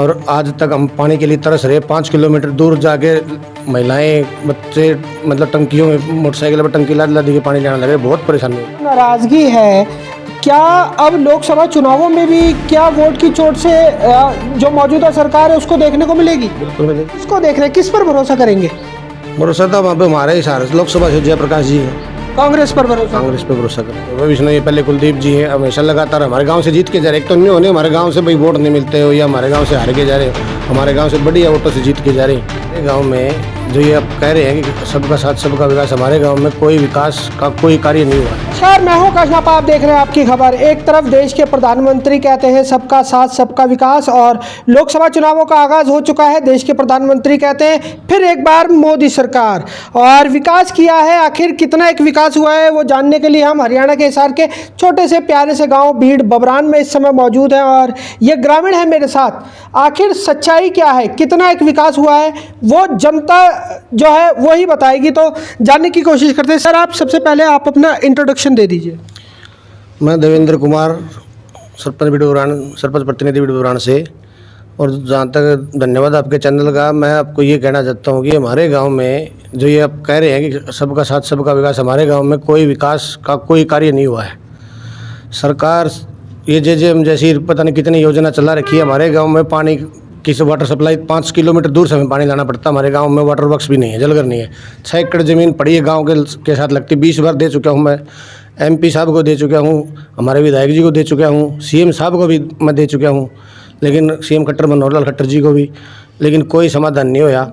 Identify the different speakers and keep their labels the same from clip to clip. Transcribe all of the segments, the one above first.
Speaker 1: और आज तक हम पानी के लिए तरस रहे। 5 किलोमीटर दूर जाके महिलाएं बच्चे मतलब टंकियों में मोटरसाइकिल पर टंकी लाद लाद के पानी लेने लगे। बहुत परेशानी हुई।
Speaker 2: नाराजगी है क्या अब लोकसभा चुनावों में भी क्या वोट की चोट से जो मौजूदा सरकार है उसको देखने को मिलेगी?
Speaker 1: बिल्कुल मिलेगी।
Speaker 2: इसको देख रहे हैं, किस पर भरोसा करेंगे?
Speaker 1: भरोसा तो वहाँ पे हमारे ही सारे लोकसभा से जयप्रकाश जी हैं।
Speaker 2: कांग्रेस पर भरोसा?
Speaker 1: कांग्रेस पे भरोसा करें। भविष्य नहीं, पहले कुलदीप जी हैं, हमेशा लगातार हमारे गांव से जीत के जा रहे। एक तो नहीं होने हमारे गांव से भाई वोट नहीं मिलते हो या हमारे गांव से हार के जा रहे हो, हमारे गांव से बढ़िया वोटों से जीत के जा रहे हैं। गांव में जो ये आप कह रहे हैं कि सबका साथ सबका विकास, हमारे गांव में कोई विकास का कोई कार्य नहीं हुआ।
Speaker 2: नमस्कार, मैं हूं कशनाप, आप देख रहे हैं आपकी खबर। एक तरफ देश के प्रधानमंत्री कहते हैं सबका साथ सबका विकास और लोकसभा चुनावों का आगाज हो चुका है। देश के प्रधानमंत्री कहते हैं फिर एक बार मोदी सरकार और विकास किया है। आखिर कितना एक विकास हुआ है वो जानने के लिए हम हरियाणा के हिसार के छोटे से प्यारे से गाँव भीड़ बबरान में इस समय मौजूद हैं और ये ग्रामीण है मेरे साथ। आखिर सच्चाई क्या है, कितना एक विकास हुआ है वो जनता जो है वो ही बताएगी। तो जानने की कोशिश करते हैं। सर, आप सबसे पहले आप अपना इंट्रोडक्शन दे दीजिए।
Speaker 1: मैं देवेंद्र कुमार, सरपंच बिडबुरान, सरपंच प्रतिनिधि बिडबुरान से। और जहाँ तक धन्यवाद आपके चैनल का, मैं आपको ये कहना चाहता हूँ कि हमारे गांव में जो ये आप कह रहे हैं कि सबका साथ सबका विकास, हमारे गांव में कोई विकास का कोई कार्य नहीं हुआ है। सरकार ये जेजेएम जैसी पता नहीं कितनी योजना चला रखी है। हमारे गांव में पानी की वाटर सप्लाई 5 किलोमीटर दूर से हमें पानी लाना पड़ता है। हमारे गांव में वाटर वर्क्स भी नहीं है, जलघर नहीं है। 6 एकड़ ज़मीन पड़ी है गांव के साथ लगती। 20 बार दे चुका हूं मैं, एमपी साहब को दे चुका हूं, हमारे विधायक जी को दे चुका हूं, सीएम साहब को भी मैं दे चुका हूं, लेकिन सीएम खट्टर मनोहर लाल खट्टर जी को भी, लेकिन कोई समाधान नहीं होया।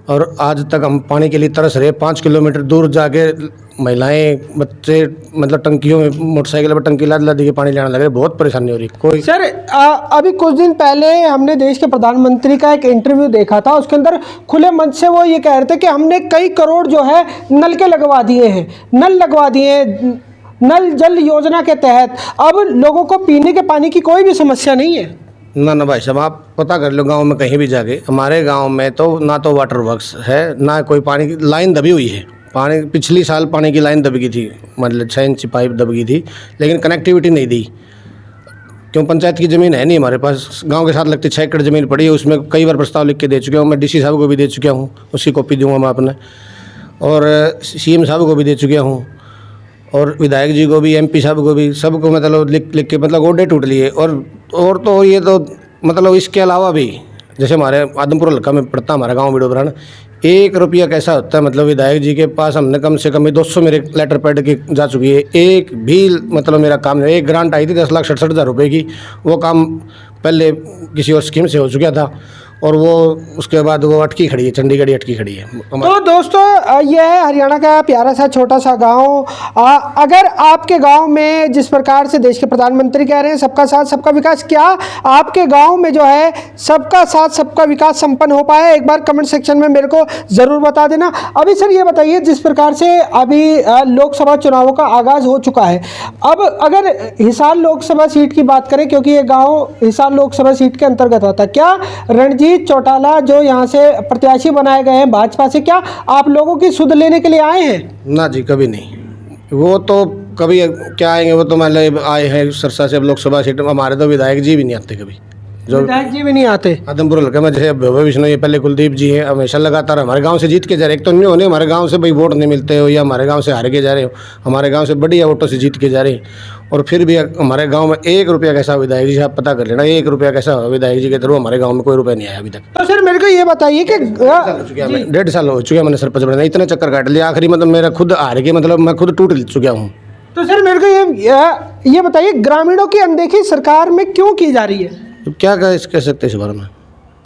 Speaker 1: और आज तक हम पानी के लिए तरस रहे। 5 किलोमीटर दूर जाके महिलाएं बच्चे मतलब टंकियों में मोटरसाइकिल पर टंकी लाद लाद के पानी लेने लगे। बहुत परेशानी हो रही। कोई
Speaker 2: सर, अभी कुछ दिन पहले हमने देश के प्रधानमंत्री का एक इंटरव्यू देखा था। उसके अंदर खुले मंच से वो ये कह रहे थे कि हमने कई करोड़ जो है नल के लगवा दिए हैं, नल लगवा दिए हैं नल जल योजना के तहत। अब लोगों को पीने के पानी की कोई भी समस्या नहीं है।
Speaker 1: ना भाई साहब, आप पता कर लो गांव में कहीं भी जाके, हमारे गांव में तो ना तो वाटर वर्क्स है, ना कोई पानी की लाइन दबी हुई है। पानी पिछली साल पानी की लाइन दब गई थी, मतलब 6 इंच पाइप दब गई थी, लेकिन कनेक्टिविटी नहीं दी। क्यों? पंचायत की ज़मीन है नहीं हमारे पास। गांव के साथ लगती 6 एकड़ ज़मीन पड़ी है, उसमें कई बार प्रस्ताव लिख के दे चुका हूँ मैं। डीसी साहब को भी दे चुका हूँ, उसकी कॉपी दूंगा मैं अपने, और सीएम साहब को भी दे चुका हूँ, और विधायक जी को भी, एमपी साहब को भी, सबको मतलब लिख के मतलब गोडे टूट लिए। और तो ये तो मतलब इसके अलावा भी जैसे हमारे आदमपुर हल्का में पड़ता हमारा गांव बिडबुरान, 1 रुपया कैसा होता है मतलब विधायक जी के पास हमने कम से कम 200 मेरे लेटर पैड की जा चुकी है। एक भी मतलब मेरा काम नहीं। एक ग्रांट आई थी 10,67,000 रुपये की, वो काम पहले किसी और स्कीम से हो चुका था और वो उसके बाद वो अटकी खड़ी है, चंडीगढ़ अटकी खड़ी है।
Speaker 2: तो दोस्तों, ये है हरियाणा का प्यारा सा छोटा सा गांव। अगर आपके गांव में जिस प्रकार से देश के प्रधानमंत्री कह रहे हैं सबका साथ सबका विकास, क्या आपके गांव में जो है सबका साथ सबका विकास संपन्न हो पाया? एक बार कमेंट सेक्शन में मेरे को ज़रूर बता देना। अभी सर ये बताइए, जिस प्रकार से अभी लोकसभा चुनावों का आगाज़ हो चुका है, अब अगर हिसार लोकसभा सीट की बात करें, क्योंकि ये गाँव हिसार लोकसभा सीट के अंतर्गत आता है, क्या रणजीत चौटाला जो यहाँ से प्रत्याशी बनाए गए हैं भाजपा से, क्या आप लोगों की सुध लेने के लिए आए हैं?
Speaker 1: ना जी, कभी नहीं। वो तो कभी क्या आएंगे, वो तो मतलब आए हैं सरसा से लोकसभा सीट। हमारे तो विधायक जी भी नहीं आते कभी, जो
Speaker 2: विधायक जी भी नहीं आते
Speaker 1: आदमपुर हल्का में। जैसे भविष्य नहीं, पहले कुलदीप जी हैं, हमेशा लगातार हमारे गांव से जीत के जा रहे। एक तो नहीं होने हमारे गांव से भाई वोट नहीं मिलते हो या हमारे गांव से हार के जा रहे हो, हमारे गांव से बढ़िया वोटों से जीत के जा रहे हैं। और फिर भी हमारे गांव में 1 रुपया कैसा विधायक जी, आप पता कर लेना, 1 रुपया कैसा होगा विधायक जी के थ्रू। हमारे गाँव में कोई रुपया नहीं आया अभी तक।
Speaker 2: तो सर मेरे को ये बताइए कि
Speaker 1: 1.5 साल हो चुका है मैंने सरपंच बना, इतने चक्कर काट लिया, आखिरी मतलब मेरा खुद हार के मतलब मैं खुद टूट चुका हूँ।
Speaker 2: तो सर मेरे को ये बताइए, ग्रामीणों की अनदेखी सरकार में क्यों की जा रही है?
Speaker 1: तो क्या कह सकते हैं इस बारे में?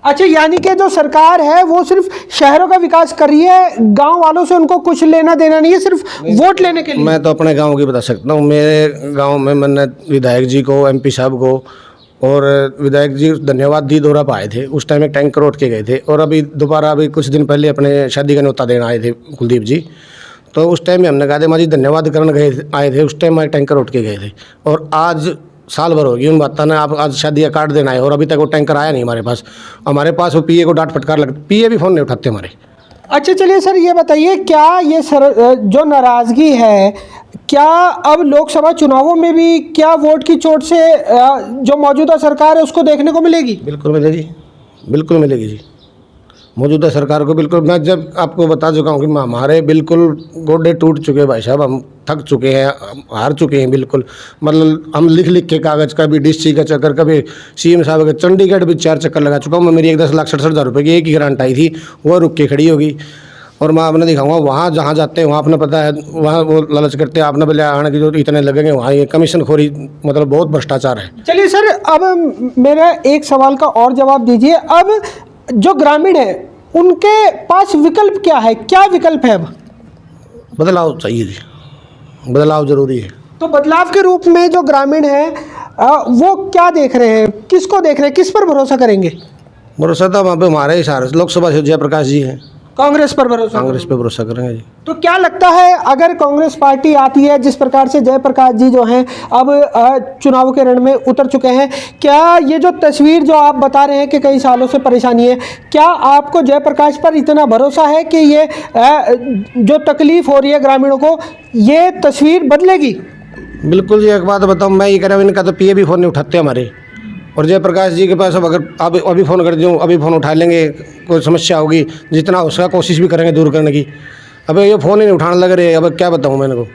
Speaker 2: अच्छा, यानी कि जो सरकार है वो सिर्फ शहरों का विकास कर रही है, गांव वालों से उनको कुछ लेना देना नहीं है, सिर्फ वोट लेने के लिए।
Speaker 1: मैं तो अपने गांव की बता सकता हूँ। मेरे गांव में मैंने विधायक जी को, एमपी साहब को, और विधायक जी धन्यवाद दी दौरा पर आए थे। उस टाइम एक टैंकर उठ के गए थे, और अभी दोबारा अभी कुछ दिन पहले अपने शादी का न्योता देना आए थे कुलदीप जी। तो उस टाइम में हमने कहा था माँ जी धन्यवाद करने आए थे। उस टाइम टैंकर उठ के गए थे, और आज साल भर हो गई उन बात ना, आप आज शादी का कार्ड देना है और अभी तक वो टैंकर आया नहीं हमारे पास। वो पीए को डांट फटकार लगती, पीए भी फ़ोन नहीं उठाते हमारे।
Speaker 2: अच्छा चलिए सर, ये बताइए, क्या ये जो नाराज़गी है, क्या अब लोकसभा चुनावों में भी क्या वोट की चोट से जो मौजूदा सरकार है उसको देखने को मिलेगी?
Speaker 1: बिल्कुल मिलेगी। बिल्कुल मिलेगी जी। मौजूदा सरकार को बिल्कुल, मैं जब आपको बता चुका हूँ कि हमारे बिल्कुल गोडे टूट चुके हैं भाई साहब, हम थक चुके हैं, हार चुके हैं बिल्कुल। मतलब हम लिख लिख के कागज़, कभी डीसी का चक्कर, कभी सीएम साहब का, चंडीगढ़ भी 4 चक्कर लगा चुका हूँ मैं। मेरी 10,67,000 रुपये की एक ही ग्रांट आई थी, वो रुक के खड़ी होगी। और मैं आपने दिखाऊंगा, वहाँ जहाँ जाते हैं वहाँ अपने पता है, वहाँ वो लालच करते हैं, आपने बोले आने की जो इतने लगेंगे, वहाँ ये कमीशन खोरी, मतलब बहुत भ्रष्टाचार है।
Speaker 2: चलिए सर, अब मेरा एक सवाल का और जवाब दीजिए। अब जो ग्रामीण है उनके पास विकल्प क्या है, क्या विकल्प है? अब
Speaker 1: बदलाव चाहिए जी, बदलाव ज़रूरी है।
Speaker 2: तो बदलाव के रूप में जो ग्रामीण है वो क्या देख रहे हैं, किसको देख रहे हैं, किस पर भरोसा करेंगे?
Speaker 1: भरोसा तो वहाँ पे हमारे ही सारे लोकसभा से जयप्रकाश जी हैं,
Speaker 2: कांग्रेस पर भरोसा?
Speaker 1: कांग्रेस पे भरोसा करेंगे जी।
Speaker 2: तो क्या लगता है, अगर कांग्रेस पार्टी आती है, जिस प्रकार से जयप्रकाश जी जो हैं अब चुनाव के रण में उतर चुके हैं, क्या ये जो तस्वीर जो आप बता रहे हैं कि कई सालों से परेशानी है, क्या आपको जयप्रकाश पर इतना भरोसा है कि ये जो तकलीफ हो रही है ग्रामीणों को, ये तस्वीर बदलेगी?
Speaker 1: बिल्कुल जी। एक बात बताऊँ, मैं ये कह रहा हूँ, इनका तो पीए भी फ़ोन नहीं उठाते हमारे, और जयप्रकाश जी के पास अब अगर आप अभी फ़ोन कर दूँ, अभी फ़ोन उठा लेंगे, कोई समस्या होगी, जितना उसका कोशिश भी करेंगे दूर करने की। अब ये फ़ोन ही नहीं उठाने लग रहे, अब क्या बताऊँ मैंने को।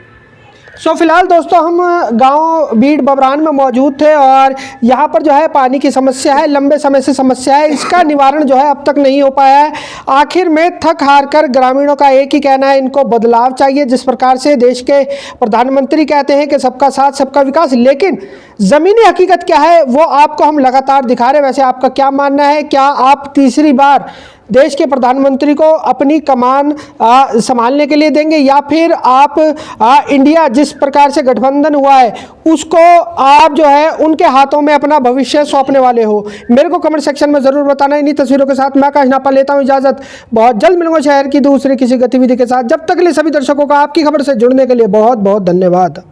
Speaker 2: सो फिलहाल दोस्तों, हम गांव बीड़ बबरान में मौजूद थे और यहाँ पर जो है पानी की समस्या है, लंबे समय से समस्या है, इसका निवारण जो है अब तक नहीं हो पाया है। आखिर में थक हार कर ग्रामीणों का एक ही कहना है, इनको बदलाव चाहिए। जिस प्रकार से देश के प्रधानमंत्री कहते हैं कि सबका साथ सबका विकास, लेकिन ज़मीनी हकीकत क्या है वो आपको हम लगातार दिखा रहे हैं। वैसे आपका क्या मानना है, क्या आप तीसरी बार देश के प्रधानमंत्री को अपनी कमान संभालने के लिए देंगे, या फिर आप इंडिया जिस प्रकार से गठबंधन हुआ है उसको आप जो है उनके हाथों में अपना भविष्य सौंपने वाले हो? मेरे को कमेंट सेक्शन में ज़रूर बताना। इन्हीं तस्वीरों के साथ मैं आकाश नापा लेता हूं इजाज़त। बहुत जल्द मिलूंगा शहर की दूसरी किसी गतिविधि के साथ। जब तक के लिए सभी दर्शकों का आपकी खबर से जुड़ने के लिए बहुत बहुत धन्यवाद।